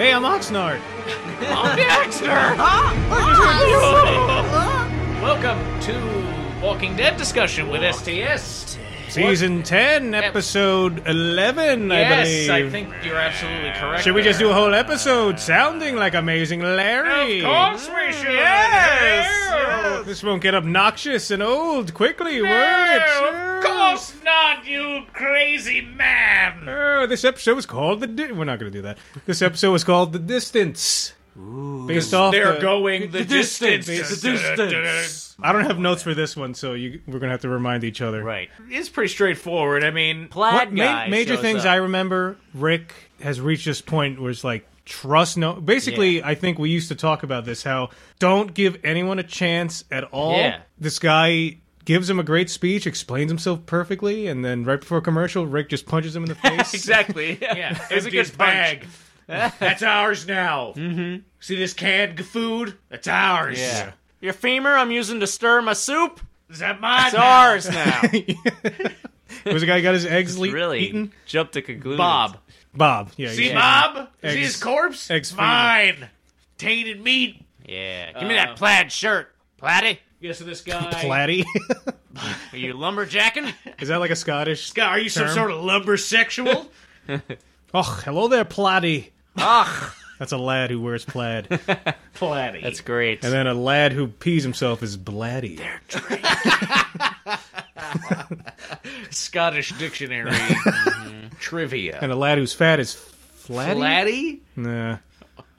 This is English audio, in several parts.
Hey, I'm Oxnard. I'm Dexter. Welcome to Walking Dead discussion with STS. Season 10, episode 11, I believe. Yes, I think you're absolutely correct. Should we just do a whole episode sounding like Amazing Larry? Of course we should. Yes. This won't get obnoxious and old quickly, won't it? Of course not, you crazy man. This episode was called We're not going to do that. This episode was called The Distance. Ooh. Based off they're going the distance. The distance. I don't have notes for this one, so we're going to have to remind each other. Right. It's pretty straightforward. I mean, Plaid guy major things I remember, Rick has reached this point where it's like, trust no... Basically, I think we used to talk about this, how don't give anyone a chance at all. Yeah. This guy gives him a great speech, explains himself perfectly, and then right before commercial, Rick just punches him in the face. Exactly. Yeah. It was a good bag. That's ours now. Mm-hmm. See this canned food? That's ours. Yeah. Your femur I'm using to stir my soup? Is that mine? It's ours now. Was the guy who got his eggs really eaten? Jumped to conclusions. Bob. Yeah. See yeah. Bob? See his corpse? Eggs mine. Tainted meat. Yeah. Give me that plaid shirt, Platy. Yeah, so this guy... Platty? Are you lumberjacking? Is that like a Scottish Are you some term? sort of lumbersexual? Oh, hello there, Platty. Ugh. That's a lad who wears plaid. Platty. That's great. And then a lad who pees himself is bladdy. They're drink. Scottish dictionary trivia. And a lad who's fat is flatty? Flatty? Nah.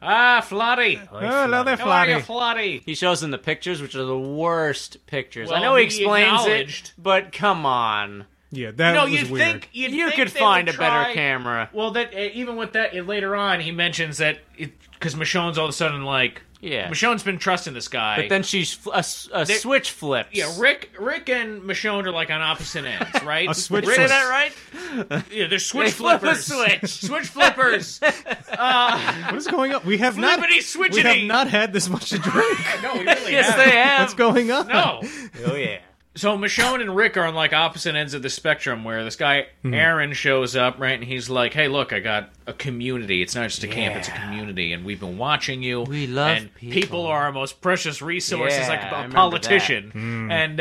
Ah, Flotty. Oh, hello there, How are you, Flotty. Flotty? He shows them the pictures, which are the worst pictures. Well, I know he he explains acknowledged. it, but come on. Yeah, that was you'd weird. think You think could they find would a better try- camera. Well, that even with that, later on, he mentions that because Michonne's all of a sudden like, Yeah. Michonne's been trusting this guy, But then she's a switch flips. yeah, Rick and Michonne are like on opposite ends, right? A switch Say flip. that right? Yeah, they're switch They flip a flippers. switch. Switch flippers. What is going on? We have not had this much to drink. No, we really Yes, haven't. they have. What's going on? No. Oh, yeah. So Michonne and Rick are on like opposite ends of the spectrum where this guy Aaron shows up, right, and he's like, hey, look, I got a community. It's not just a camp, it's a community, and we've been watching you. We love and people. are our most precious resources, Yeah, like I a remember politician. And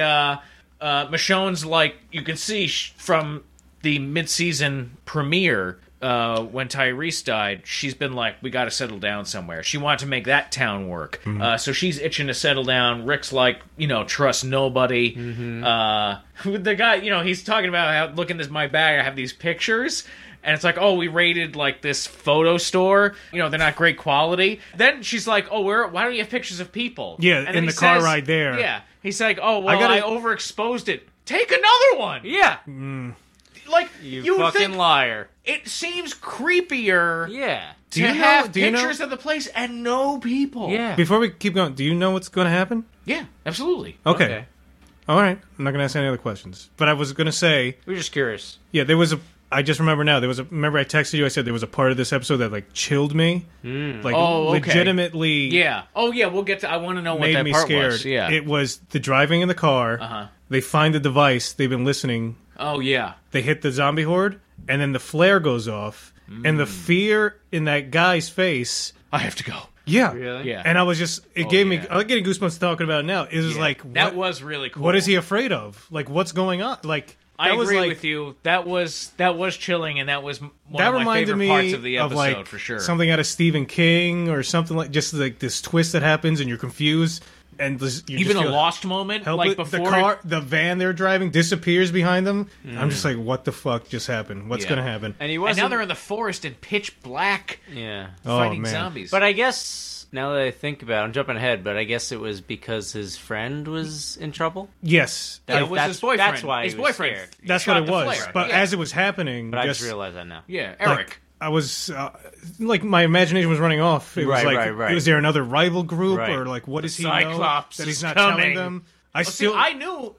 Michonne's like, you can see from the mid-season premiere, when Tyrese died, she's been like, we got to settle down somewhere. She wanted to make that town work. So she's itching to settle down. Rick's like, trust nobody. The guy, he's talking about how, look in my bag, I have these pictures. And it's like, oh, we raided, like, this photo store. They're not great quality. Then she's like, oh, why don't you have pictures of people? Yeah, and in then the he car says- ride there. Yeah. He's like, oh, well, I overexposed it. Take another one. Yeah. Like, You would fucking think liar. it seems creepier Yeah. to have pictures of the place and no people. Yeah. Before we keep going, do you know what's going to happen? Yeah, absolutely. Okay. All right. I'm not going to ask any other questions. But I was going to say, We're just curious. yeah, I just remember now, remember I texted you, I said there was a part of this episode that, like, chilled me. Like, legitimately Yeah. Oh, yeah, we'll get to... I want to know what made that me part scared. was. Yeah. It was the driving in the car. Uh-huh. They find the device. They've been listening. Oh, yeah. They hit the zombie horde, and then the flare goes off, and the fear in that guy's face. I have to go. Yeah, Really? Yeah. And I was just, it gave me. yeah. I'm getting goosebumps talking about it now. It was like, that what, was really cool. what is he afraid of? Like, what's going on? Like, I that was agree like, with you. That was chilling, and that was one That of my reminded favorite me parts of the of episode, like for sure. something out of Stephen King or something like just like this twist that happens, and you're confused. And you Even just a feel lost moment, like before... the van they're driving disappears behind them. I'm just like, what the fuck just happened? What's going to happen? And he And wasn't... now they're in the forest in pitch black, Yeah. fighting man. zombies. But I guess, now that I think about it, I'm jumping ahead, but I guess it was because his friend was in trouble? Yes, that was his boyfriend. That's why his he was boyfriend. scared. that's shot what it the was. flare. But Yeah. as it was happening, But I just realized that now. Yeah, like, Eric. I was like my imagination was running off. It was Right, like, right. was there another rival group Right. or like what does he Cyclops know that he's is not coming. telling them? See, I knew.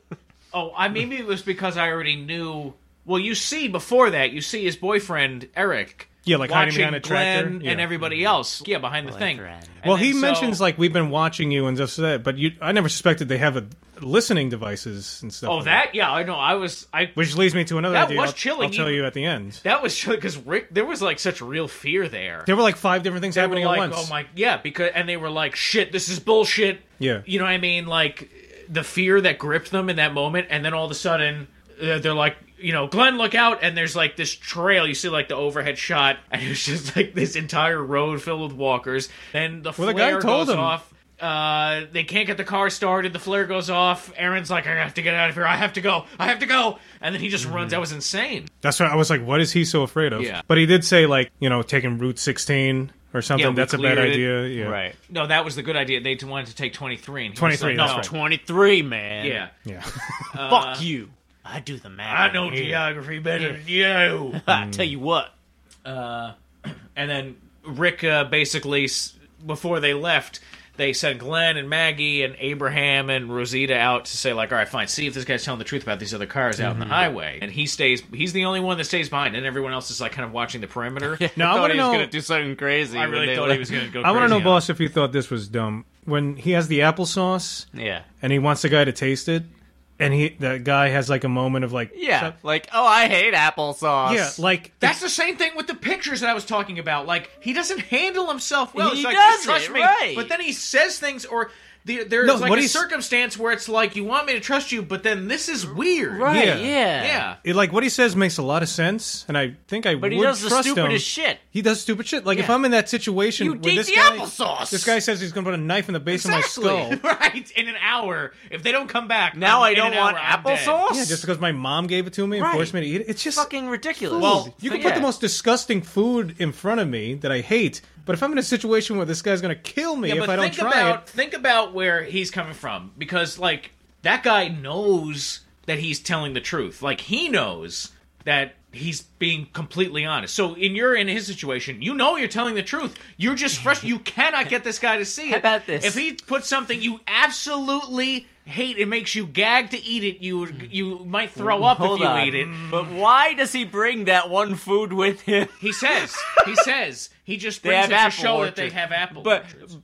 Maybe it was because I already knew. Well, you see before that, you see his boyfriend Eric Yeah, like hiding watching behind a tractor. Glenn Yeah. and everybody else. Yeah, behind the thing. friend. Well, And he then mentions like we've been watching you and just that, but I never suspected they have listening devices and stuff. Oh, like that? Yeah, I know. Which leads me to another That idea. was I'll chilling. tell you at the end. That was chilling because Rick. There was like such real fear there. There were like 5 different things They happening were like, at once. oh my, yeah, and they were like, shit, this is bullshit. Yeah. You know what I mean? Like the fear that gripped them in that moment, and then all of a sudden they're like, Glenn, look out, and there's like this trail. You see like the overhead shot, and it's just like this entire road filled with walkers. Then the flare guy told goes him. off. They can't get the car started. The flare goes off. Aaron's like, I have to get out of here. I have to go. And then he just runs. That was insane. That's why I was like, what is he so afraid of? Yeah. But he did say like, taking Route 16 or something. Yeah, we That's a bad cleared it. idea. Yeah. Right. No, that was the good idea. They wanted to take 23. And he 23, was that's like, right. 23, man. Yeah. Yeah. Fuck you. I do the math. I know geography better than you. I tell you what. And then Rick basically, before they left, they sent Glenn and Maggie and Abraham and Rosita out to say, like, all right, fine, see if this guy's telling the truth about these other cars out in the highway. And he's the only one that stays behind, and everyone else is, like, kind of watching the perimeter. Now, I thought want to he was know. going to do something crazy. I when really they thought he left. was going to go I crazy. want to know, on it. boss, if you thought this was dumb. When he has the applesauce Yeah. and he wants the guy to taste it, and the guy has like a moment of like, Yeah. Like, oh, I hate applesauce. yeah, like That's the same thing with the pictures that I was talking about. Like, he doesn't handle himself well. He It's like, doesn't, trust me. right. But then he says things, or there's No, like what a he's- circumstance where it's like, you want me to trust you, but then this is weird. Right, Yeah. yeah. Yeah. like what he says makes a lot of sense, and I think I But would he does the trust him. stupidest shit. He does stupid shit. Like if Yeah. I'm in that situation You where eat this the guy, applesauce. this guy says he's going to put a knife in the base of my skull. Right. In an hour. If they don't come back. Now I in don't an want hour, I'm dead. applesauce? Yeah, just because my mom gave it to me and Right. forced me to eat it. It's just fucking ridiculous. Well, you can put the most disgusting food in front of me that I hate, but if I'm in a situation where this guy's going to kill me if I don't try it, think about where he's coming from, because like that guy knows that he's telling the truth. Like he knows that he's being completely honest. So you're in his situation, you're telling the truth. You're just frustrated. You cannot get this guy to see it. How about this? If he puts something you absolutely hate, it makes you gag to eat it. You might throw up Hold if you on. eat it. But why does he bring that one food with him? He says he just They brings have it to apple show that they orchard. have apple But orchards.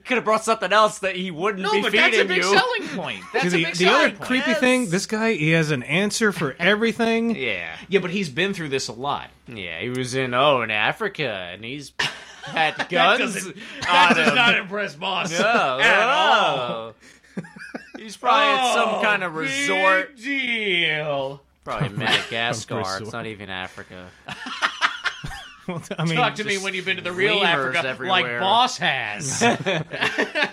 could have brought something else that he wouldn't No, be but feeding that's a big you. selling point. That's See, a big the other selling point. creepy Yes. thing, this guy, he has an answer for everything. Yeah. Yeah, but he's been through this a lot. Yeah, he was in Africa, and he's had That guns. does not impress boss No, at all. no. He's probably at some kind of resort. Big deal. Probably Madagascar. resort. It's not even Africa. Well, I mean, Talk to me just when you've been to the real lemurs Africa, everywhere. like Boss has. yeah,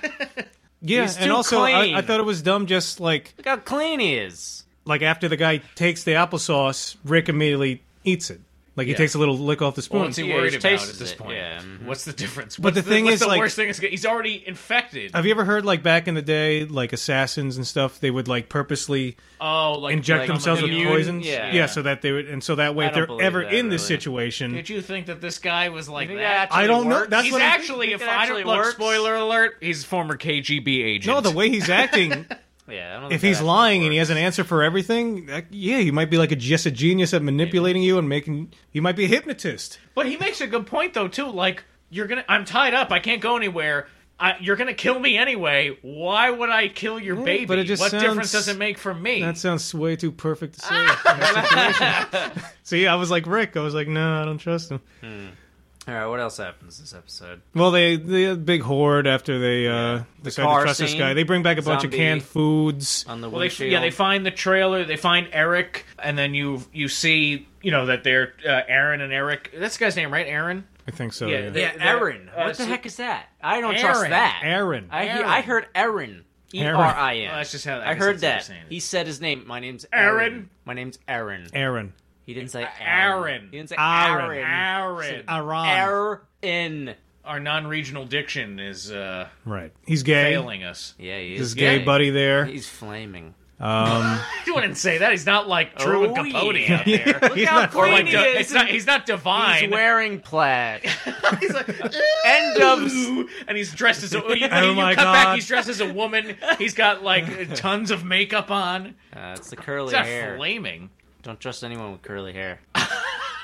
he's and too also clean. I thought it was dumb. Just like Look how clean he is. after the guy takes the applesauce, Rick immediately eats it. Like he Yeah. takes a little lick off the spoon. What's he Yeah, worried he about at tastes this it, point? yeah, mhm. What's the difference? But the thing what's is, the like- worst thing is he's already infected. Have you ever heard like back in the day, like assassins and stuff, they would like purposely Like inject like themselves with immune- poisons? yeah. so that they would, and so that way, I if don't they're believe ever that, in this really. situation, Did you think that this guy was like think that? that I don't know. works? That's He's what I'm actually, think if it I actually don't look, works? spoiler alert, he's a former KGB agent. no, the way he's acting. Yeah, I don't If think he's that lying and he works. has an answer for everything, he might be like just a genius at manipulating you and making. He might be a hypnotist. But he makes a good point though too. Like I'm tied up. I can't go anywhere. You're gonna kill me anyway. Why would I kill your baby? but it just what sounds- difference does it make for me? That sounds way too perfect to say. in that situation. See, I was like Rick. I was like, no, I don't trust him. All right, what else happens this episode? Well, they had a big horde after they decide car to trust this scene, guy. They bring back a bunch of zombie. canned foods. On the Well, windshield. they find the trailer. They find Eric, and then you see that they're Aaron and Eric. That's the guy's name, right? Aaron. I think so. Yeah, Yeah, they- Yeah, Aaron. What the so- heck is that? I don't trust Aaron. that. Aaron. I heard Aaron. Aaron. E-R-I-N. Well, that's just how I guess heard that's how they're that. saying it. He said his name. My name's Aaron. Aaron. My name's Aaron. Aaron. He didn't say Aaron. He didn't say Aaron. Aaron. Aaron. Aaron. Our non-regional diction is Right. He's gay. failing us. Yeah, he His is gay gay. buddy there. He's flaming. You wouldn't say that. He's not like Truman Oh, Capote yeah. out there. Look how not clean Or like he is. he's not divine. He's wearing plaid. He's like, End of. and he's dressed as a. You my cut back. God. He's dressed as a woman. He's got like tons of makeup on. It's the curly It's not hair. flaming. Don't trust anyone with curly hair.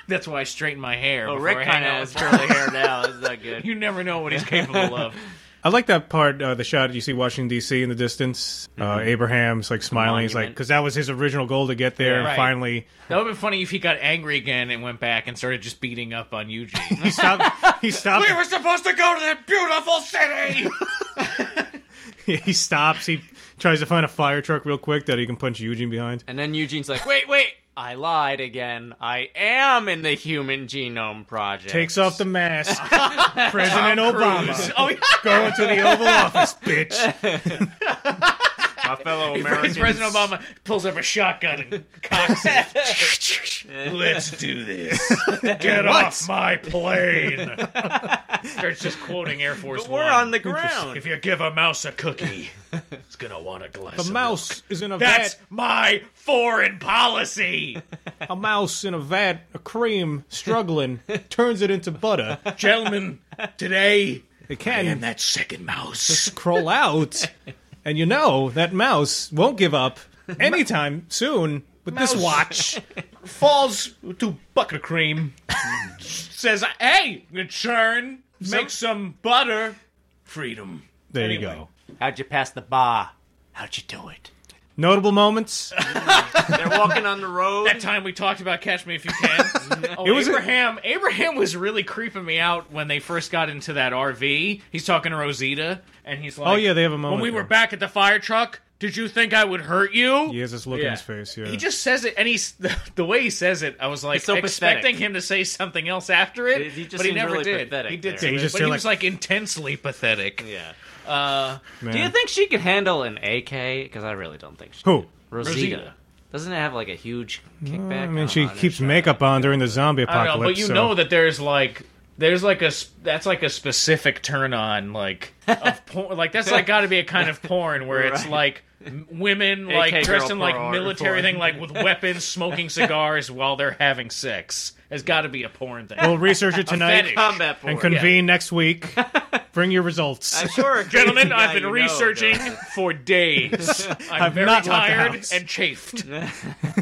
That's why I straighten my hair. Oh, before Rick I hang kind of out has with curly hair now. Is that good? You never know what he's capable of. I like that part, the shot you see Washington, D.C. in the distance. Abraham's like smiling. He's like, because that was his original goal to get there. Yeah, and right. Finally, That would have been funny if he got angry again and went back and started just beating up on Eugene. he stopped. We were supposed to go to that beautiful city! He stops. He tries to find a fire truck real quick that he can punch Eugene behind. And then Eugene's like, wait, I lied again. I am in the Human Genome Project. Takes off the mask. President Obama. Oh, yeah. Going to the Oval Office, bitch. My fellow Americans. President Obama pulls up a shotgun and cocks it. Let's do this. Get off my plane. Starts just quoting Air Force But we're One. on the ground. If you give a mouse a cookie, it's going to want a glass The of mouse milk. is in a That's vat. my foreign policy. A mouse in a vat of cream, struggling, turns it into butter. Gentlemen, today, It I am can that second mouse. crawl out. And you know that mouse won't give up anytime soon with this watch. Falls to bucket of cream. Says, hey, I'm gonna churn, make some butter. Freedom. There you Anyway. go. How'd you pass the bar? How'd you do it? Notable moments. They're walking on the road. That time we talked about Catch Me If You Can. It was Abraham was really creeping me out when they first got into that RV. He's talking to Rosita, and he's like, Oh, yeah, they have a moment When we there. were back at the fire truck, did you think I would hurt you? He has this look in his face. Yeah. He just says it, and he's the way he says it. I was like It's so expecting pathetic. him to say something else after it, He just but he seems never really did. pathetic He did, there. say Yeah, he that, just but said, he like- was like intensely pathetic. Yeah. Man. Do you think she could handle an AK? Because I really don't think she Who? Rosita. Doesn't it have like a huge kickback? I mean, she keeps makeup on during the zombie I don't apocalypse. know, but you so. know that there's like a specific turn on like of porn. Like that's like got to be a kind of porn where it's Right. like women like AK dressed girl in like porn. military thing, like with weapons, smoking cigars while they're having sex. It's got to be a porn thing. We'll research it tonight fetish. combat porn. and convene next week. Bring your results. I'm sure, a Gentlemen, crazy I've guy been you know researching does. for days. I'm I've very not left the tired house. and chafed.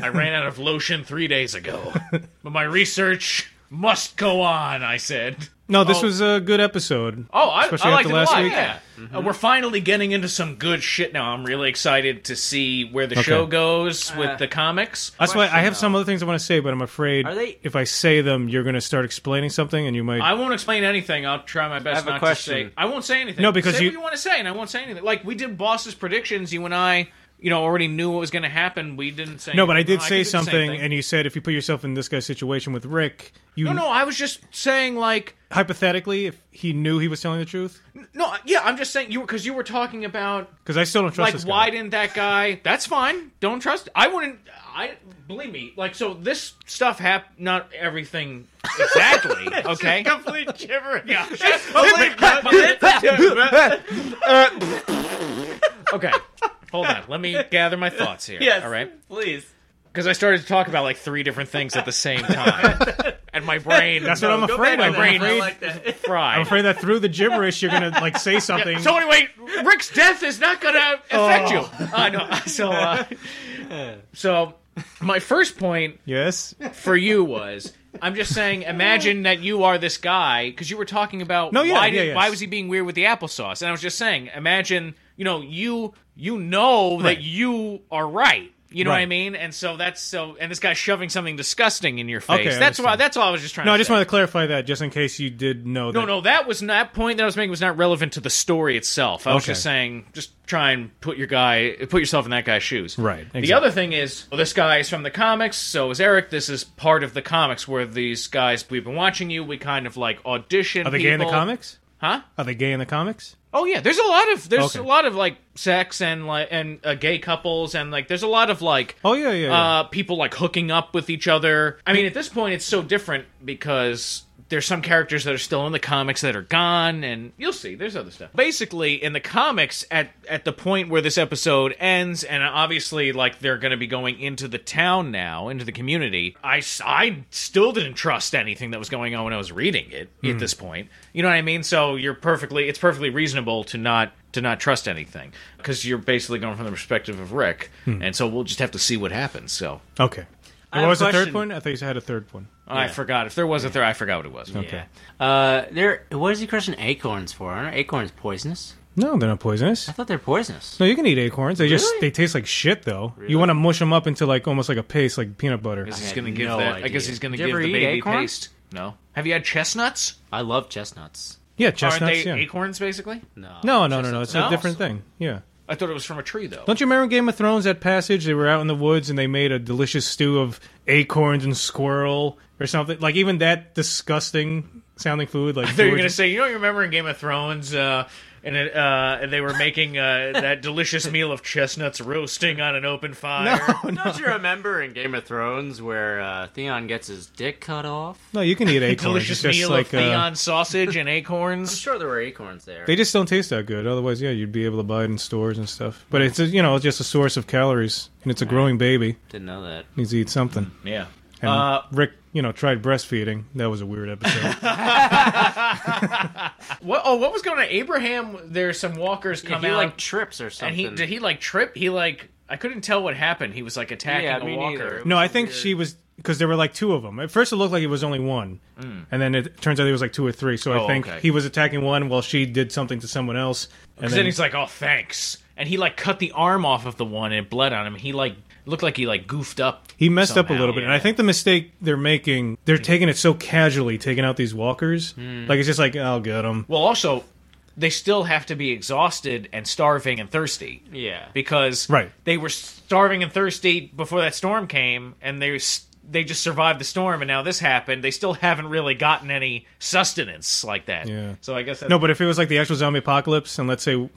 I ran out of lotion 3 days ago. But my research must go on, I said. No, this was a good episode. Oh, I Especially liked after it a last lot, week. yeah. We're finally getting into some good shit now. I'm really excited to see where the show goes with the comics. That's why I Question, have some though. other things I want to say, but I'm afraid Are they- if I say them, you're going to start explaining something, and you might. I won't explain anything. I'll try my best I have a not question. to say. I won't say anything. No, because say you- what you want to say, and I won't say anything. Like we did Boss's predictions. You and I, already knew what was going to happen. We didn't say. No, but I anything. did could say do the same something, thing. and you said if you put yourself in this guy's situation with Rick, you No, I was just saying like. hypothetically, if he knew he was telling the truth, No, yeah, I'm just saying because you were talking about because I still don't trust like this guy. why didn't that guy? That's fine. Don't trust. I wouldn't. I believe me. Like so, this stuff not everything exactly. Okay. Complete gibberish. Yeah. Okay. Hold on. Let me gather my thoughts here. Yes. All right. Please. Because I started to talk about like 3 different things at the same time, and my brain. That's what I'm Go afraid back of. on I'm that. I afraid, like that. fried. I'm afraid that through the gibberish, you're going to like say something. So anyway, Rick's death is not going to affect you. No. So my first point Yes. for you was I'm just saying imagine that you are this guy because you were talking about No, yeah, why yeah, yes. why was he being weird with the applesauce, and I was just saying imagine you know that Right. you are right. You know what I Right. mean? And so and this guy's shoving something disgusting in your face. Okay, I That's understand. that's all I was just trying No, to I just say. wanted to clarify that just in case you did know that. No, that point that I was making was not relevant to the story itself. I was Okay. just saying, just try and put yourself in that guy's shoes. Right, The exactly. other thing is, this guy is from the comics, so is Eric. This is part of the comics where these guys, we've been watching you, we kind of like audition Are they people. gay in the comics? Huh? Are they gay in the comics? Oh yeah, there's Okay. a lot of like sex and gay couples and like there's a lot of like Oh, yeah. people like hooking up with each other. I mean, at this point, it's so different because there's some characters that are still in the comics that are gone, and you'll see, there's other stuff. Basically, in the comics, at the point where this episode ends, and obviously, like, they're going to be going into the town now, into the community, I still didn't trust anything that was going on when I was reading it at this point. You know what I mean? So it's perfectly reasonable to not trust anything, because you're basically going from the perspective of Rick, and so we'll just have to see what happens, so... Okay. What was the third one? I thought you had a third one. I forgot. If there was a third, I forgot what it was. Okay. What is he crushing acorns for? Aren't acorns poisonous? No, they're not poisonous. I thought they're poisonous. No, you can eat acorns. They taste like shit though. Really? You want to mush them up into like almost like a paste, like peanut butter. I guess he's I going to had give no that. I idea. guess he's going to Did you give ever the eat baby acorns? paste. No. Have you had chestnuts? I love chestnuts. Yeah, Aren't chestnuts. they Yeah. acorns basically? No. No. It's No? a different thing. Yeah. I thought it was from a tree though. Don't you remember in Game of Thrones that passage? They were out in the woods and they made a delicious stew of acorns and squirrel or something. Like even that disgusting sounding food. Like I thought you were going to say, you remember in Game of Thrones, and they were making that delicious meal of chestnuts roasting on an open fire. Don't you remember in Game of Thrones where Theon gets his dick cut off? No, you can eat acorns. Delicious It's just meal like of Theon sausage and I'm acorns. sure there were acorns there. they just don't taste that good. Otherwise, yeah, you'd be able to buy it in stores and stuff. But it's it's just a source of calories, and it's a growing baby. Didn't know that. Needs to eat something. Yeah. And Rick, tried breastfeeding. That was a weird episode. What was going on? Abraham, there's some walkers come he out. like trips or something. Did he like trip? I couldn't tell what happened. He was like attacking Yeah, a me walker. neither. No, I think she was because there were like two of them. At first, it looked like it was only one, and then it turns out there was like two or three. So I think okay. he was attacking one while she did something to someone else. And Then he's like, "Oh, thanks," and he like cut the arm off of the one and it bled on him. He like looked like he like goofed up. he messed up a somehow, little bit, and I yeah. think the mistake they're making, they're taking it so casually, taking out these walkers. Like it's just like I'll get them. Well, also, they still have to be exhausted and starving and thirsty. Yeah. Because Right. they were starving and thirsty before that storm came, and they just survived the storm, and now this happened. They still haven't really gotten any sustenance like that. Yeah. So I guess that's, No, but if it was like the actual zombie apocalypse, and let's say,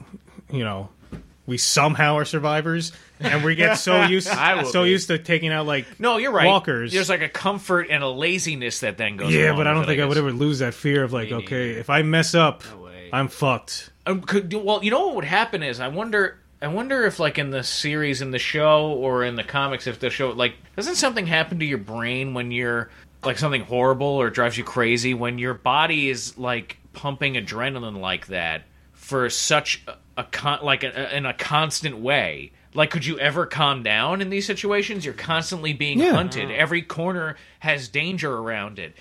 we somehow are survivors, and we get so used to taking out like no, you're right. walkers. There's like a comfort and a laziness that then goes. Yeah, along but I don't with it, think I would guess. ever lose that fear of like, Me okay, neither. if I mess up, way. I'm fucked. Well, you know what would happen is I wonder if like in the series, in the show, or in the comics, if the show like doesn't something happen to your brain when you're like something horrible or drives you crazy when your body is like pumping adrenaline like that for such in a constant way. Like, could you ever calm down in these situations? You're constantly being hunted. Every corner has danger around it.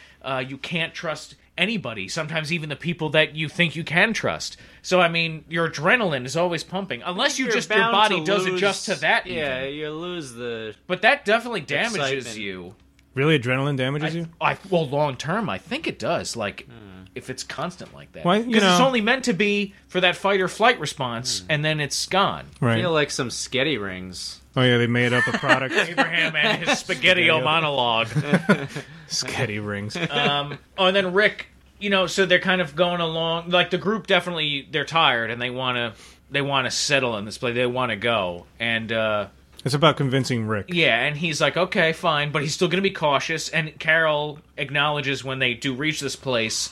You can't trust anybody, sometimes even the people that you think you can trust. So, I mean, your adrenaline is always pumping. Unless your body does adjust to that Yeah, even. you lose the... But that definitely damages excitement. you. Really, adrenaline damages you? Well, long term, I think it does. Like, if it's constant like that. Well, Because it's only meant to be for that fight or flight response, and then it's gone. I Right. feel like some sketty rings. Oh yeah, they made up a product. Abraham and his spaghetti-o monologue. Sketty rings. And then Rick, so they're kind of going along. Like, the group definitely, they're tired, and they want to settle in this place. They want to go. And, It's about convincing Rick. yeah, and he's like, okay, fine, but he's still going to be cautious. And Carol acknowledges when they do reach this place,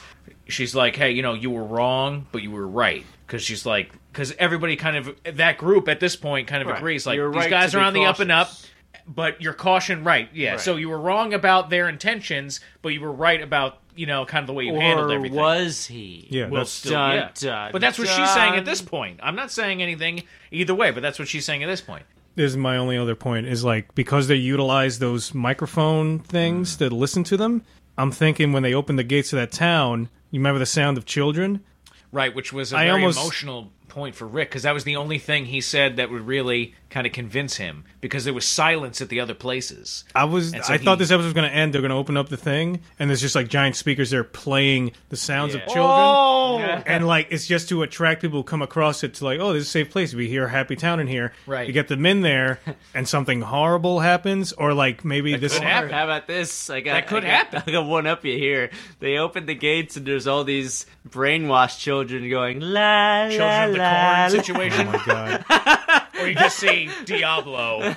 she's like, hey, you were wrong, but you were right. Because everybody kind of, that group at this point kind of Right. agrees, like, You're these right guys to are be on the up and up, cautious. but your caution, right, yeah. Right. So you were wrong about their intentions, but you were right about, kind of the way you handled Or everything. was he? Yeah, Well, that's still, Dun, yeah. dun, But that's what she's saying at dun. this point. I'm not saying anything either way, but that's what she's saying at this point. this is my only other point is like because they utilize those microphone things to listen to them. I'm thinking when they open the gates of that town, you remember the sound of children? Right, which was a I very almost- emotional point for Rick, because that was the only thing he said that would really kind of convince him, because there was silence at the other places. I so thought he- this episode was going to end. They're going to open up the thing, and there's just like giant speakers there playing the sounds of Yeah. children. Oh! And like it's just to attract people who come across it to like, oh, this is a safe place. We hear a happy town in here. Right. You get them in there, and something horrible happens, or like maybe this. could happen. How about this? That could happen. I got one up you here. They open the gates and there's all these brainwashed children going la Children la of the la. Corn Oh situation, my god! or you just see Diablo.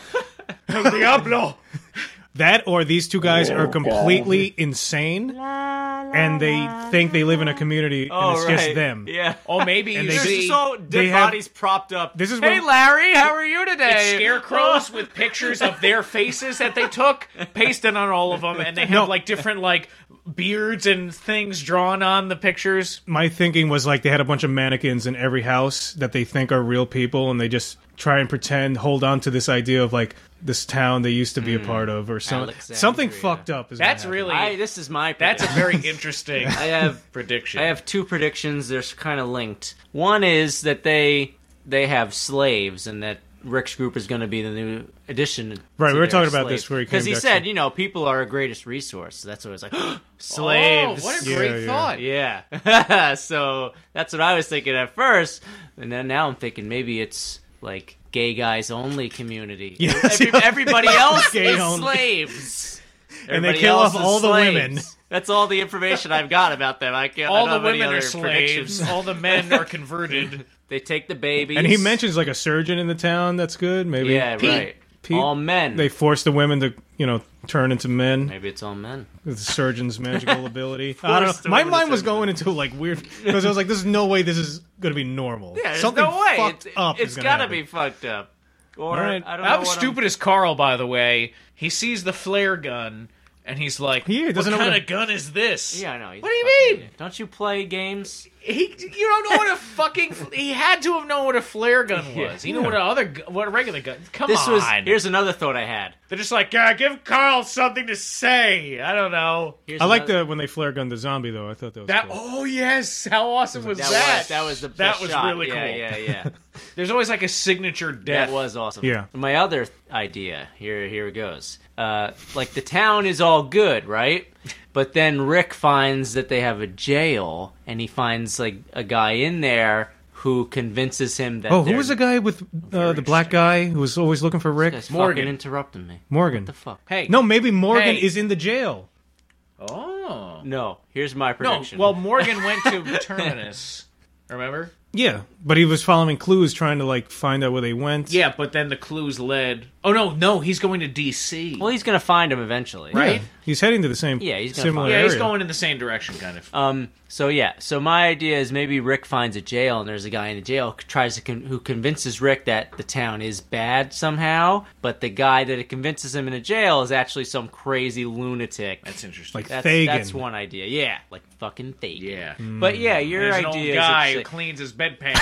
Diablo! That or these two guys are completely insane, and they think they live in a community, and Oh, it's right. just them. Yeah. Oh, maybe you they There's see... so they dead have- bodies propped up. This is hey what- Larry, how are you today? It's scarecrows with pictures of their faces that they took, pasted on all of them, and they have No. like different like beards and things drawn on the pictures. My thinking was like they had a bunch of mannequins in every house that they think are real people, and they just try and pretend, hold on to this idea of like, this town they used to be a part of, or something fucked up. That's really. This is my prediction. That's a very interesting prediction. I have two predictions. They're kind of linked. One is that they have slaves, and that Rick's group is going to be the new addition. Right, we were talking about this where because he said, people are our greatest resource. So that's what I was like, slaves. Oh, what a great thought. Yeah. So that's what I was thinking at first, and then now I'm thinking maybe it's like gay guys only community. Yes. Everybody else Gay is only. slaves. And they kill off all the women. That's all the information I've got about them. All the women are slaves. All the men are converted. They take the babies. And he mentions like a surgeon in the town. That's good. Maybe. Yeah, right. All men. They force the women to, turn into men. Maybe it's all men. With the surgeon's magical ability. I don't know. My mind was going into like weird because I was like, "There's no way this is going to be normal. Yeah, there's Something no way. Fucked up. It's got to be fucked up." Or right. I don't know. How stupid is Carl? By the way, he sees the flare gun. And he's like, "What kind of gun is this?" Yeah, I know. What do you mean? Don't you play games? You don't know what a fucking. He had to have known what a flare gun was. He knew what a regular gun. Come on. Here's another thought I had. They're just like, give Carl something to say. I don't know. I like when they flare gunned the zombie though. I thought that was cool. Oh yes, how awesome was that? That was the best shot. Really cool. Yeah. There's always like a signature death. That was awesome. Yeah. My other idea here it goes. Like the town is all good, right? But then Rick finds that they have a jail, and he finds like a guy in there who convinces him that. Oh, who was the guy with the black guy who was always looking for Rick? Morgan interrupting me. Morgan. What the fuck? Hey. No, maybe Morgan is in the jail. Oh. No. Here's my prediction. No. Well, Morgan went to Terminus. Remember? Yeah, but he was following clues, trying to find out where they went. Yeah, but then the clues led. Oh no, he's going to D.C. Well, he's gonna find him eventually, right? Yeah, he's heading to the same. Yeah, he's gonna similar find area. Yeah, he's going in the same direction, kind of. So my idea is maybe Rick finds a jail, and there's a guy in the jail who convinces Rick that the town is bad somehow, but the guy that it convinces him in the jail is actually some crazy lunatic. That's interesting. Fagin. That's one idea. Yeah, like fucking Fagin. Yeah. But yeah, your There's idea an old guy is who cleans his bedpan.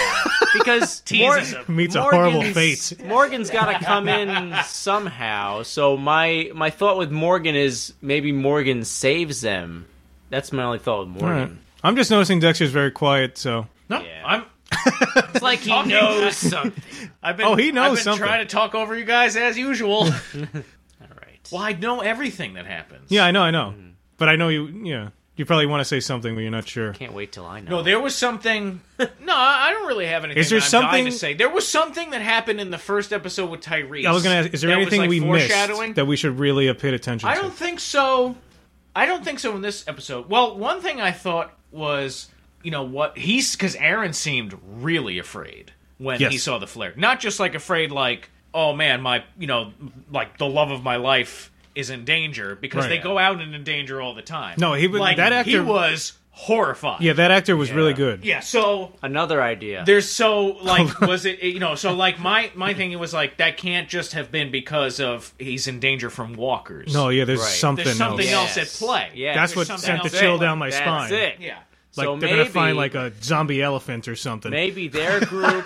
because teases him. Meets a horrible fate. Morgan's got to come in somehow. So my thought with Morgan is maybe Morgan saves them. That's my only thought with Morgan. Right. I'm just noticing Dexter's very quiet, so. No, Yeah. It's like he knows something. He knows something. I've been trying to talk over you guys as usual. All right. Well, I know everything that happens. Yeah, I know. But I know you probably want to say something, but you're not sure. Can't wait till I know. No, there was something. No, I don't really have anything. Is there I'm dying something to say? There was something that happened in the first episode with Tyrese. I was going to ask, is there anything we missed that we should really have paid attention to? I don't think so. I don't think so in this episode. Well, one thing I thought was, because Aaron seemed really afraid when he saw the flare. Not just afraid oh man, my, the love of my life is in danger, because they go out and in danger all the time. No, he was that actor. He was horrified. Yeah, that actor was really good. Yeah, so another idea. There's was it so my thing was that can't just have been because of he's in danger from walkers. No, yeah, there's something else at play. Yeah, that's what sent the chill down my spine. That's it. Yeah. They're gonna find a zombie elephant or something. Maybe their group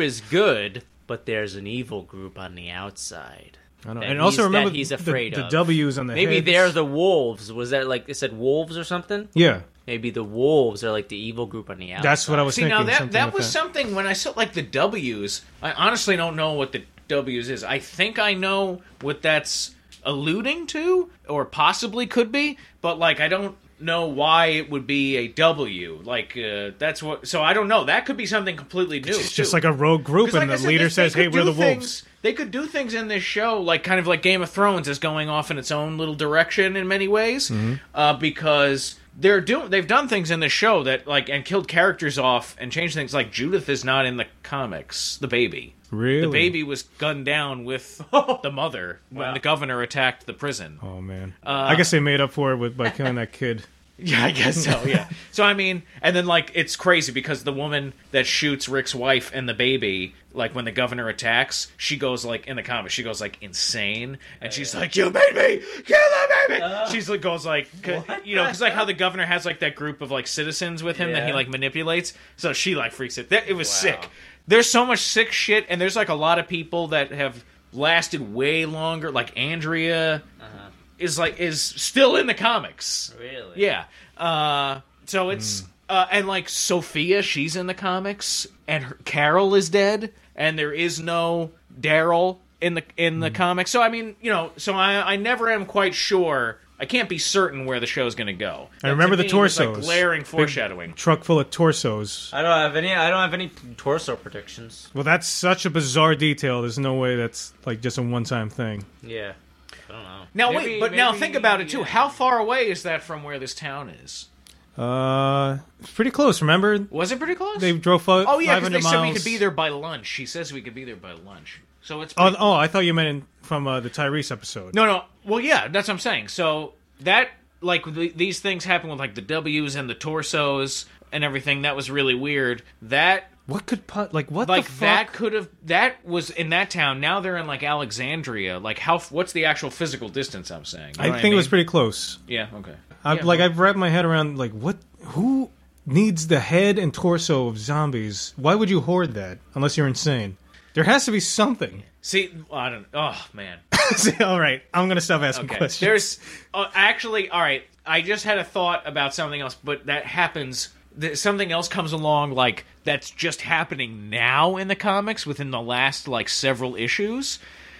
is good, but there's an evil group on the outside. I know. And also remember he's afraid the of. W's on the Maybe heads. they're the wolves. Was that it said wolves or something? Yeah. Maybe the wolves are the evil group on the outside. That's what I was thinking. Now that was something when I saw the W's. I honestly don't know what the W's is. I think I know what that's alluding to, or possibly could be, but I don't know why it would be a W. That's what. So I don't know. That could be something completely new. It's just like a rogue group, and the leader says, "Hey, we're the wolves." They could do things in this show, kind of like Game of Thrones is going off in its own little direction in many ways, because they've done things in this show that and killed characters off and changed things. Like Judith is not in the comics. The baby. Really? The baby was gunned down with the mother when the governor attacked the prison. Oh man! I guess they made up for it by killing that kid. Yeah, I guess so. Yeah. So I mean, and then it's crazy because the woman that shoots Rick's wife and the baby, when the governor attacks, she goes in the comics, she goes insane, and she's like, "You made me kill the baby." She's goes because how the governor has that group of citizens with him that he manipulates. So she freaks it. It was sick. there's so much sick shit, and there's like a lot of people that have lasted way longer. Like Andrea is still in the comics. Really? Yeah. So it's and like Sophia, she's in the comics, and Carol is dead, and there is no Daryl in the comics. So I mean, so I never am quite sure. I can't be certain where the show's going to go. I remember the torsos. Like glaring foreshadowing. Big truck full of torsos. I don't have any torso predictions. Well, that's such a bizarre detail. There's no way that's like just a one-time thing. Yeah. I don't know. Now now think about it too. How far away is that from where this town is? It's pretty close. Remember? Was it pretty close? They drove 500 miles. Oh yeah, because they said we could be there by lunch. She says we could be there by lunch. So it's I thought you meant from the Tyrese episode. No. Well, yeah, that's what I'm saying. So that these things happen with like the W's and the torsos and everything. That was really weird. What could what like the fuck? that was in that town. Now they're in like Alexandria. Like what's the actual physical distance? I'm saying. I think it was pretty close. Yeah. Okay. I've wrapped my head around like who needs the head and torso of zombies? Why would you hoard that unless you're insane? There has to be something. See, I don't. Oh man. See, all right, I'm gonna stop asking questions. There's actually, all right. I just had a thought about something else, but that happens. Something else comes along, like that's just happening now in the comics within the last like several issues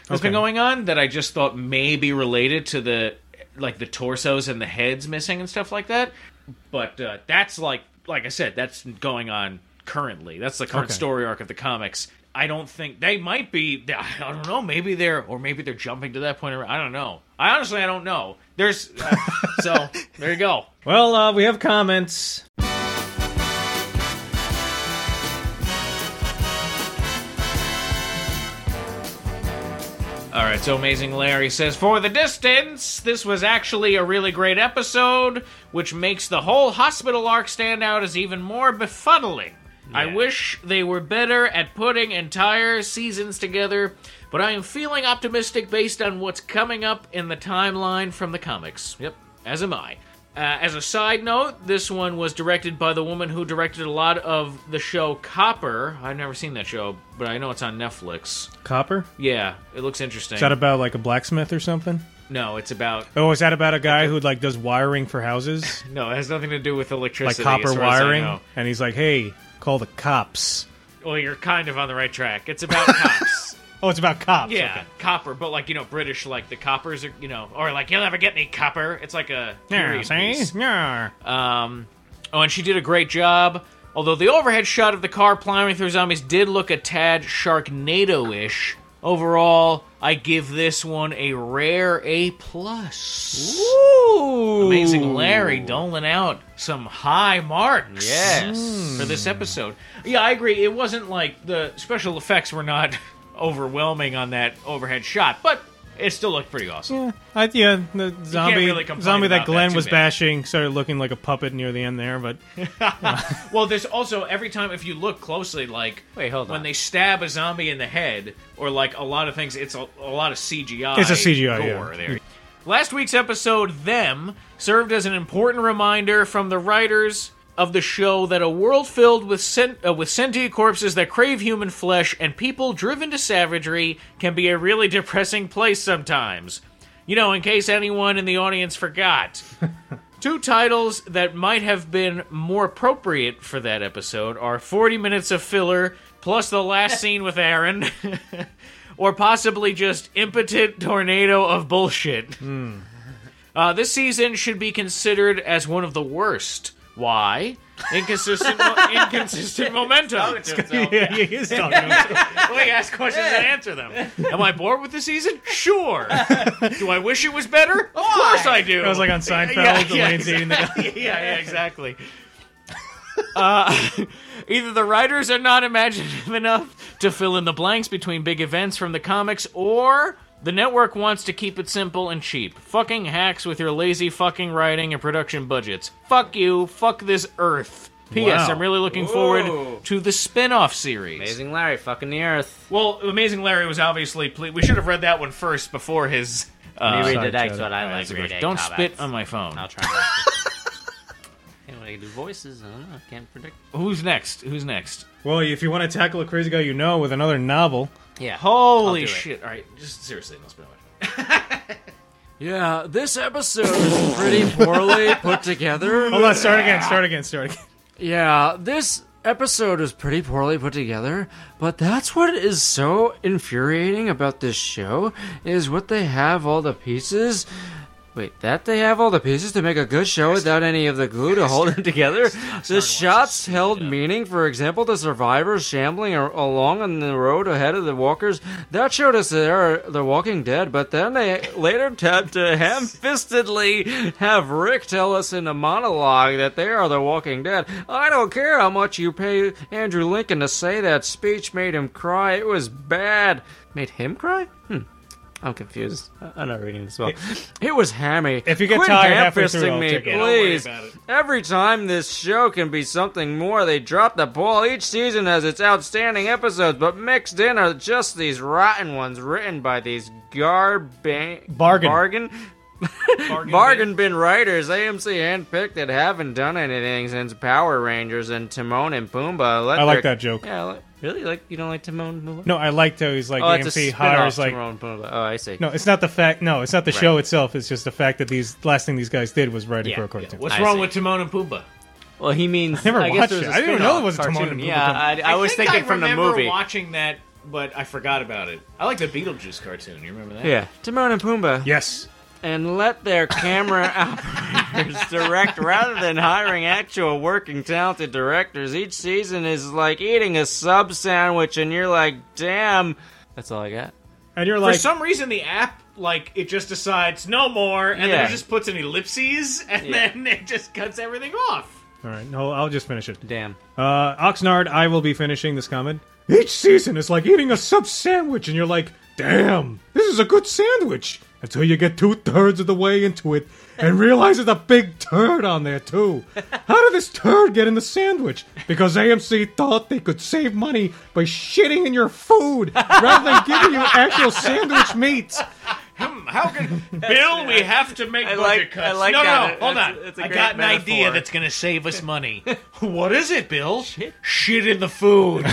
that's been going on. That I just thought may be related to the torsos and the heads missing and stuff like that. But that's like I said, that's going on currently. That's the current story arc of the comics. I don't think they might be. I don't know. Maybe they're jumping to that point. I don't know. I don't know. There's so there you go. Well, we have comments. All right. So Amazing Larry says, for the distance, this was actually a really great episode, which makes the whole hospital arc stand out as even more befuddling. Yeah. I wish they were better at putting entire seasons together, but I am feeling optimistic based on what's coming up in the timeline from the comics. Yep, as am I. As a side note, this one was directed by the woman who directed a lot of the show Copper. I've never seen that show, but I know it's on Netflix. Copper? Yeah, it looks interesting. Is that about like a blacksmith or something? No, it's about... Oh, is that about a guy who like does wiring for houses? No, it has nothing to do with electricity. Like copper wiring? And he's like, hey... Call the cops. Well, you're kind of on the right track. It's about cops. Oh, it's about cops. Yeah, okay. Copper, but like, British, like the coppers are, or like, you'll never get me, copper. It's like a period piece. Yeah. And she did a great job. Although the overhead shot of the car plowing through zombies did look a tad Sharknado-ish. Overall, I give this one a rare A+. Ooh! Amazing Larry doling out some high marks. Yes. For this episode. Yeah, I agree. It wasn't like the special effects were not overwhelming on that overhead shot, but it still looked pretty awesome. Yeah, the zombie that Glenn was bad. bashing started looking like a puppet near the end there, but... Well, there's also, every time, if you look closely, like, wait, hold on. when they stab a zombie in the head, or like a lot of things, it's a lot of CGI. It's a CGI, gore there. Last week's episode, Them, served as an important reminder from the writers of the show that a world filled with sentient corpses that crave human flesh and people driven to savagery can be a really depressing place sometimes. In case anyone in the audience forgot. Two titles that might have been more appropriate for that episode are 40 Minutes of Filler, plus the last scene with Aaron, or possibly just Impotent Tornado of Bullshit. This season should be considered as one of the worst. Why? Inconsistent momentum. Yeah, he is talking to himself. Well, he asks questions and answer them. Am I bored with the season? Sure. Do I wish it was better? Of course I do. I was like on Seinfeld, Elaine's dating the guy. Yeah, exactly. Either the writers are not imaginative enough to fill in the blanks between big events from the comics, or the network wants to keep it simple and cheap. Fucking hacks with your lazy fucking writing and production budgets. Fuck you. Fuck this Earth. P.S. Wow. I'm really looking forward to the spin-off series. Amazing Larry, fucking the Earth. Well, Amazing Larry was obviously... We should have read that one first before his... Read the That's what I like reading. Don't comics. spit on my phone. I'll try not to. Anyway, I can do voices. I don't know. I can't predict. Who's next? Well, if you want to tackle a crazy guy you know with another novel, Yeah. Holy shit! All right, just seriously, no spoil it. Yeah, this episode is pretty poorly put together. hold on, start again. Yeah, this episode is pretty poorly put together, but that's what is so infuriating about this show, is what they have all the pieces. Wait, that they have all the pieces to make a good show without any of the glue to hold them together? The shots held meaning. For example, the survivors shambling along on the road ahead of the walkers. That showed us they're the Walking Dead, but then they later had to ham-fistedly have Rick tell us in a monologue that they are the Walking Dead. I don't care how much you pay Andrew Lincoln to say that speech made him cry. It was bad. Made him cry? I'm confused. I'm not reading this well. It was hammy. If you get Quit tired halfway through, ham-fisting I'll me, take it. Don't worry please. about it. Every time this show can be something more, they drop the ball. Each season has its outstanding episodes, but mixed in are just these rotten ones written by these bargain bin writers AMC handpicked that haven't done anything since Power Rangers and Timon and Pumbaa. I like that joke. Yeah, really? Like, you don't like Timon and Pumbaa? No, I liked how he's like It's a AMC spin-off, hires like. Timon and Pumbaa. Oh, I see. No, it's not the fact. No, it's not the show itself. It's just the fact that these last thing these guys did was writing for a cartoon. What's I wrong see. with Timon and Pumbaa? Well, he means. I never guess watched there was it. a I didn't even know there spin-off was a Timon cartoon. and Yeah, I was think thinking from the remember movie. watching that, but I forgot about it. I like the Beetlejuice cartoon. You remember that? Yeah, Timon and Pumbaa. Yes. And let their camera operators direct rather than hiring actual working talented directors. Each season is like eating a sub sandwich, and you're like, damn. That's all I got. And you're For like, some reason, the app, like, it just decides no more, and then it just puts an ellipses, and then it just cuts everything off. all right, no, I'll just finish it. Damn. Oxnard, I will be finishing this comment. Each season is like eating a sub sandwich, and you're like, damn, this is a good sandwich. Until you get 2/3 of the way into it and realize there's a big turd on there, too. How did this turd get in the sandwich? Because AMC thought they could save money by shitting in your food rather than giving you actual sandwich meat. How can Bill? We have to make budget cuts. I like no, that. hold on. It's a I great got an metaphor. idea that's going to save us money. What is it, Bill? Shit in the food.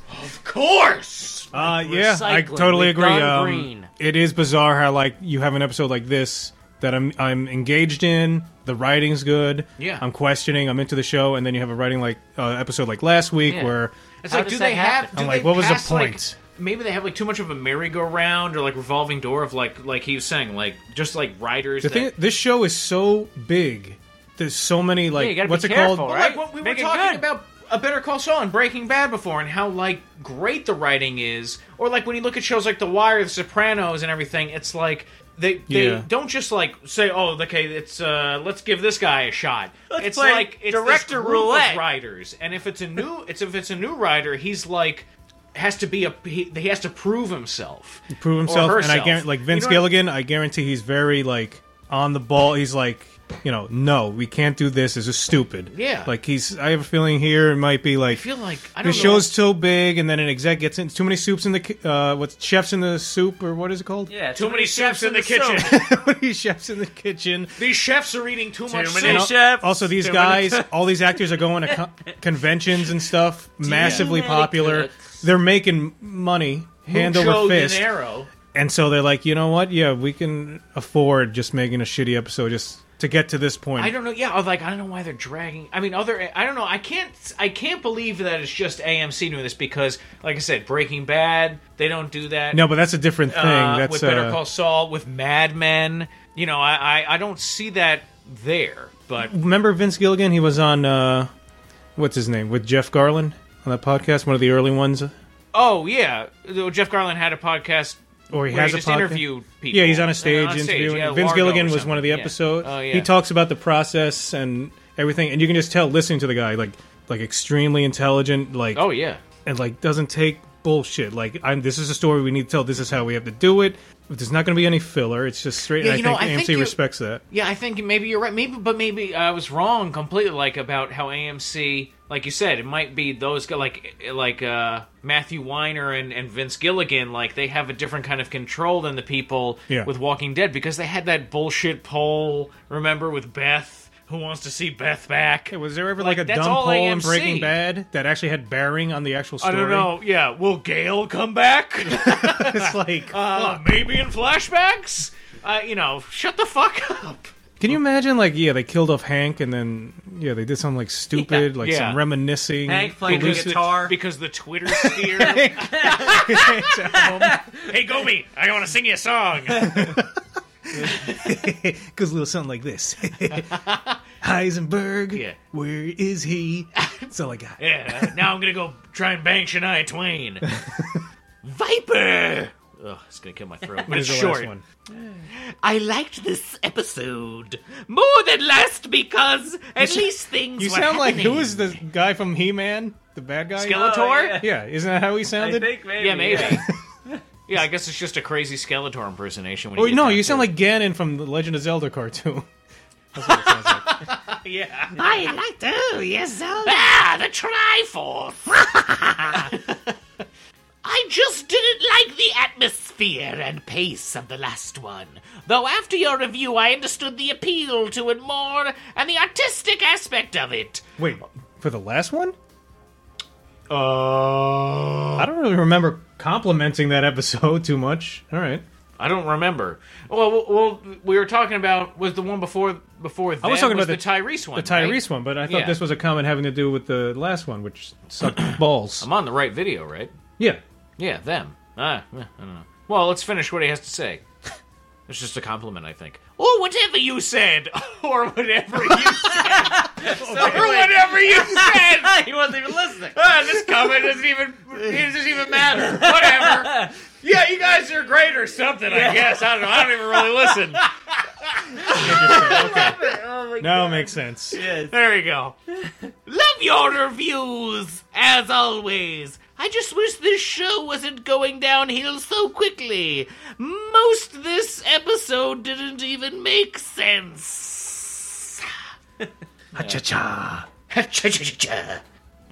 Of course. Yeah, I Recycling. totally We've agree. gone green. It is bizarre how like you have an episode like this that I'm engaged in. The writing's good. Yeah. I'm questioning. I'm into the show, and then you have a writing like episode like last week where It's How like, does do that they have? happen? Do I'm they like, what was the pass, like, point? maybe they have like too much of a merry-go-round or like revolving door of like he was saying, like just like writers. the thing. This show is so big. There's so many you like gotta what's be it called? careful, Well, right? like what we Make were it talking good. about a Better Call Saul and Breaking Bad before, and how like great the writing is, or like when you look at shows like The Wire, The Sopranos, and everything, it's like they don't just like say, oh, okay, it's let's give this guy a shot. It's play like it's director this group roulette. of writers, and if it's a new writer, he's like has to be he has to prove himself, Prove himself, or and I herself. guarantee like Vince You know what- Gilligan. I guarantee he's very like on the ball. He's like, no, we can't do this. This is stupid. Yeah. Like I have a feeling here it might be like I feel like I don't the know. show's so big, and then an exec gets in too many soups in the what's chefs in the soup, or what is it called? Yeah, Too many chefs in the kitchen. Too many chefs in the kitchen. These chefs are eating too much many soup. chefs. Also, these Too many guys, all these actors are going to conventions and stuff, massively many popular. cooks. They're making money, hand Mucho over fist. dinero. And so they're like, you know what? Yeah, we can afford just making a shitty episode just to get to this point. I don't know. Yeah, I don't know why they're dragging. I mean, I don't know. I can't believe that it's just AMC doing this because, like I said, Breaking Bad, they don't do that. No, but that's a different thing. That's with Better Call Saul, with Mad Men. You know, I don't see that there. But remember Vince Gilligan? He was on what's his name with Jeff Garlin on that podcast, one of the early ones. oh yeah, Jeff Garland had a podcast. Or he where has he a just podcast. interviewed people. Yeah, he's on a stage interviewing. yeah, Vince Largo Gilligan or was one of the something, yeah. episodes. Oh, yeah. He talks about the process and everything, and you can just tell listening to the guy, like extremely intelligent, like Oh yeah. and like doesn't take bullshit. Like this is a story we need to tell. This is how we have to do it. There's not going to be any filler. It's just straight. Yeah, and I think AMC respects that. Yeah, I think maybe you're right. Maybe I was wrong completely. Like about how AMC, like you said, it might be those guys, like Matthew Weiner and Vince Gilligan. Like they have a different kind of control than the people Yeah. with Walking Dead because they had that bullshit poll. Remember with Beth, Who wants to see Beth back? Hey, was there ever like a that's dumb all poll in AMC. Breaking Bad that actually had bearing on the actual story? I don't know. Yeah, will Gale come back? It's like, Maybe in flashbacks? Shut the fuck up. can you imagine, like, they killed off Hank, and then, they did something, like, stupid, like, some reminiscing. Hank played the hallucin- guitar. Because the Twitter sphere. Hey, Gobi, I want to sing you a song. Goes a little something like this. Heisenberg, Yeah. where is he? That's all I got. Yeah, now I'm going to go try and bang Shania Twain. Viper! Ugh, it's going to kill my throat. But it's Here's the last short. one. I liked this episode more than last because at least things You were sound like, happening. who is the guy from He-Man? The bad guy? Skeletor? Oh, yeah. Yeah, isn't that how he I sounded? think maybe. Yeah, maybe. Yeah, I guess it's just a crazy Skeletor impersonation. When Oh, you get no, down you to sound it. like Ganon from the Legend of Zelda cartoon. That's what it sounds like. Yeah. I like to, yes, Zelda. Ah, the Triforce! I just didn't like the atmosphere and pace of the last one. Though after your review, I understood the appeal to it more and the artistic aspect of it. Wait, for the last one? I I don't really remember complimenting that episode too much. All right. don't remember. Well, we were talking about, was the one before that I was talking about the Tyrese one, The Tyrese one, but I thought Yeah. this was a comment having to do with the last one, which sucked balls. I'm on the right video, right? Yeah. Yeah, them. I don't know. Well, let's finish what he has to say. It's just a compliment, I think. Or whatever you said. Or whatever you said. Or whatever you said. He wasn't even listening. This comment doesn't even matter. Whatever. Yeah, you guys are great or something, I guess. I don't know. I don't even really listen. Oh my Now it makes sense. There we go. Love your reviews, as always. I just wish this show wasn't going downhill so quickly. Most this episode didn't even make sense. Ha-cha-cha.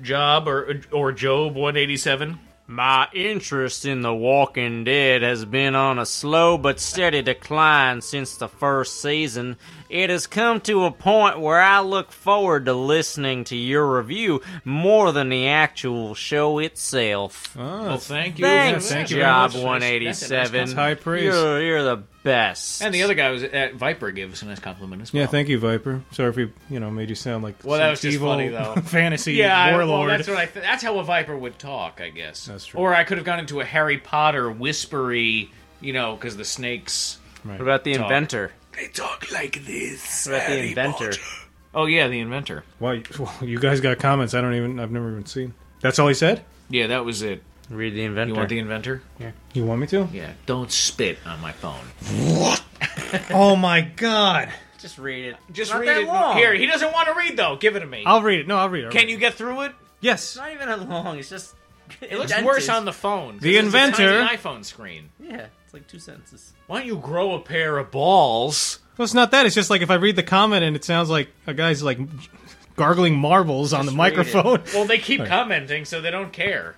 Job or Job 187. My interest in The Walking Dead has been on a slow but steady decline since the first season. It has come to a point where I look forward to listening to your review more than the actual show itself. Well, thank you. Thanks, thank you very Job much. 187. That's high praise. You're the best. And the other guy was at Viper gave us a nice compliment as well. Yeah, thank you, Viper. Sorry if we, made you sound like Well, some that was just evil funny, though. fantasy Yeah, warlord. well, that's what that's how a Viper would talk, I guess. That's true. Or I could have gone into a Harry Potter whispery, because the snakes. What about the Talk. inventor? They talk like this. What about the inventor? Oh yeah, the inventor. Well, you guys got comments I've never even seen. That's all he said? Yeah, that was it. Read the inventor. You want the inventor? You want me to? Yeah. Don't spit on my phone. Oh my god. Just read it. Just Not read that it. long. Here, he doesn't want to read though. Give it to me. I'll read it. No, I'll read it. Can you get through it? Yes. It's not even that long. It's just. It looks worse on the phone. 'cause The it's inventor- a tiny iPhone screen. Yeah, it's like 2 sentences. Why don't you grow a pair of balls? Well, it's not that. It's just like if I read the comment and it sounds like a guy's like gargling marbles on the read it. microphone. Well, they keep commenting, so they don't care.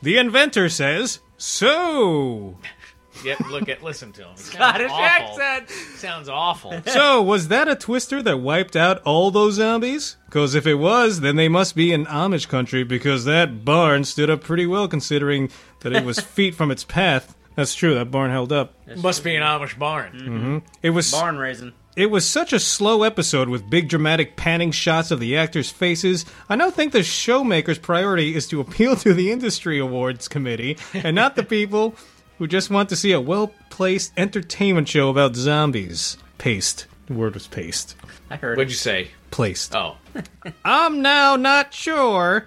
The inventor says, so. Yep, listen to him. He sounds Scottish awful. accent. Sounds awful. So, was that a twister that wiped out all those zombies? Because if it was, then they must be in Amish country because that barn stood up pretty well considering that it was feet from its path. That's true, that barn held up. Must be an Amish barn. It was Barn raising. It was such a slow episode with big dramatic panning shots of the actors' faces. I now think the showmaker's priority is to appeal to the industry awards committee and not the people who just want to see a well-placed entertainment show about zombies. Paced. The word was paced. I heard What'd you say? Placed. Oh. I'm now not sure.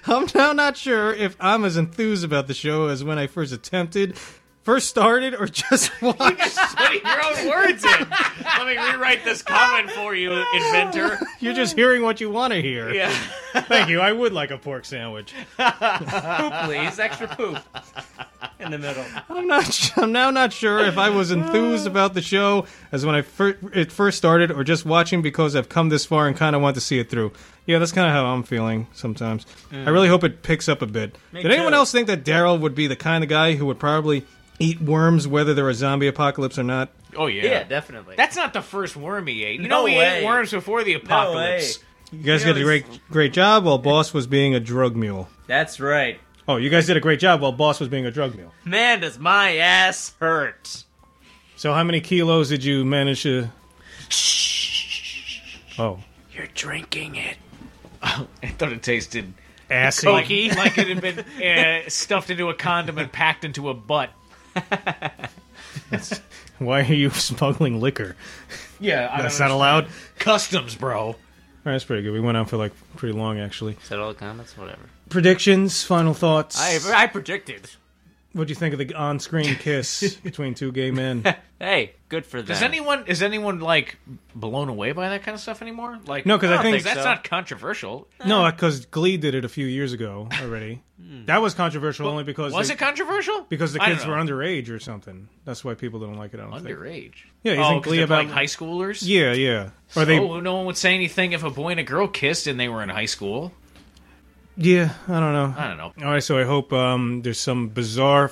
I'm now not sure if I'm as enthused about the show as when I first started, or just watched. Putting your own words in. Let me rewrite this comment for you, inventor. You're just hearing what you want to hear. Yeah. Thank you. I would like a pork sandwich. poop, please. Extra poop. In the middle. I'm now not sure if I was enthused about the show as when it first started, or just watching because I've come this far and kind of want to see it through. Yeah, that's kind of how I'm feeling sometimes. I really hope it picks up a bit. Did anyone too. else think that Daryl would be the kind of guy who would probably eat worms whether they're a zombie apocalypse or not? Oh, yeah. Yeah, definitely. That's not the first worm he ate. You No know he way. ate worms before the apocalypse. You guys did a great job while Boss was being a drug mule. That's right. Oh, you guys did a great job while Boss was being a drug mule. Man, does my ass hurt. So how many kilos did you manage to... Oh. You're drinking it. I thought it tasted Assy. like it had been stuffed into a condom and packed into a butt. Why are you smuggling liquor? Yeah, I That's don't not allowed? Customs, bro. All right, that's pretty good. We went on for like pretty long, actually. Is that all the comments? Whatever. Predictions, final thoughts. I predicted. What'd you think of the on-screen kiss between two gay men? Hey, good for them. Is anyone like blown away by that kind of stuff anymore? Like, No, 'cause I don't think that's so. not controversial. No, because Glee did it a few years ago already. That was controversial only because Was it controversial? because the I don't kids know. were underage or something. That's why people don't like it. I don't think. Underage. Yeah, you Oh, think 'cause Glee they're about like high schoolers? Yeah, yeah. Or they? Oh, no one would say anything if a boy and a girl kissed and they were in high school. Yeah, I don't know. I don't know. All right, so I hope there's some bizarre,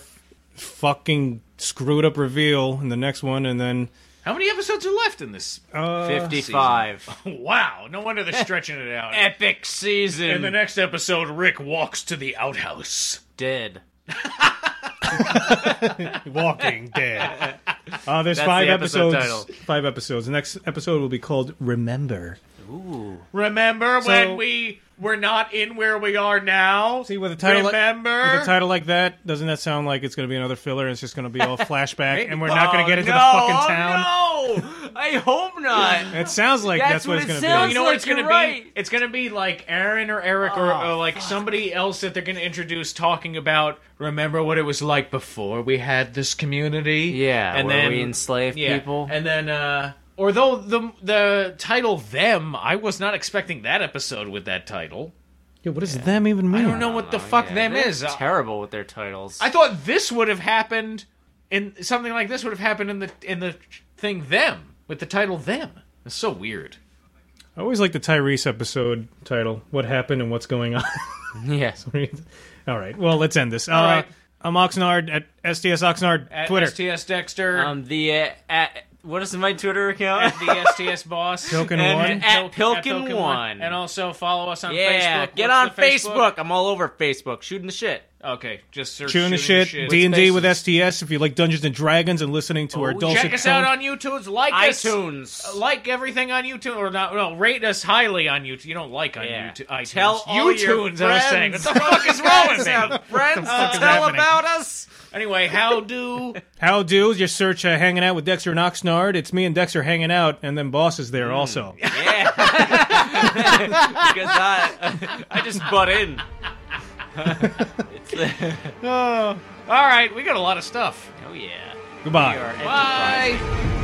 fucking screwed up reveal in the next one, and then How many episodes are left in this? 55. Wow, no wonder they're stretching it out. Epic season. In the next episode, Rick walks to the outhouse. Dead. Walking Dead. There's That's 5 the episode episodes. title. 5 episodes. The next episode will be called Remember. Ooh. Remember So- when we were not in where we are now? See, with a title Remember? with a title like that, doesn't that sound like it's going to be another filler? And it's just going to be all flashback, and we're not going to get into the fucking town. No, I hope not. It sounds like that's what it's it going to sounds be. You know what it's like going to you're right. be? It's going to be like Aaron or Eric or like somebody else that they're going to introduce talking about, remember what it was like before we had this community? Yeah, and where then we enslaved people. And then, although the title Them, I was not expecting that episode with that title. Yeah, what does them even mean? I don't know what the fuck Them they're is. terrible with their titles. I thought this would have happened in something like this would have happened in the thing Them with the title Them. It's so weird. I always like the Tyrese episode title, What Happened and What's Going On. Yes. All right, well, let's end this. right. I'm Oxnard at STS Oxnard, At Twitter. STS Dexter. What is my Twitter account? At the STS Boss. Pilkin And one. at Pilkin1. And also follow us on Yeah, Facebook. get What's on the Facebook. I'm all over Facebook, shooting the shit. Okay, just search Chewing the shit, With D&D with spaces. STS. If you like Dungeons and Dragons and listening to our dulcet Check us out tones. on YouTube. Like us. iTunes. Like everything on YouTube, or not? No, rate us highly on YouTube. You don't like on Yeah. YouTube. iTunes. Tell all your YouTunes, I was saying. What friends. the fuck is wrong with me? Friends, fuck is tell happening? about us. Anyway, how do? How do? Just search Hanging Out with Dexter and Oxnard. It's me and Dexter hanging out, and then Boss is there also. Yeah. Because I just butt in. All right, we got a lot of stuff. Oh yeah. Goodbye. We are Bye. enterprising.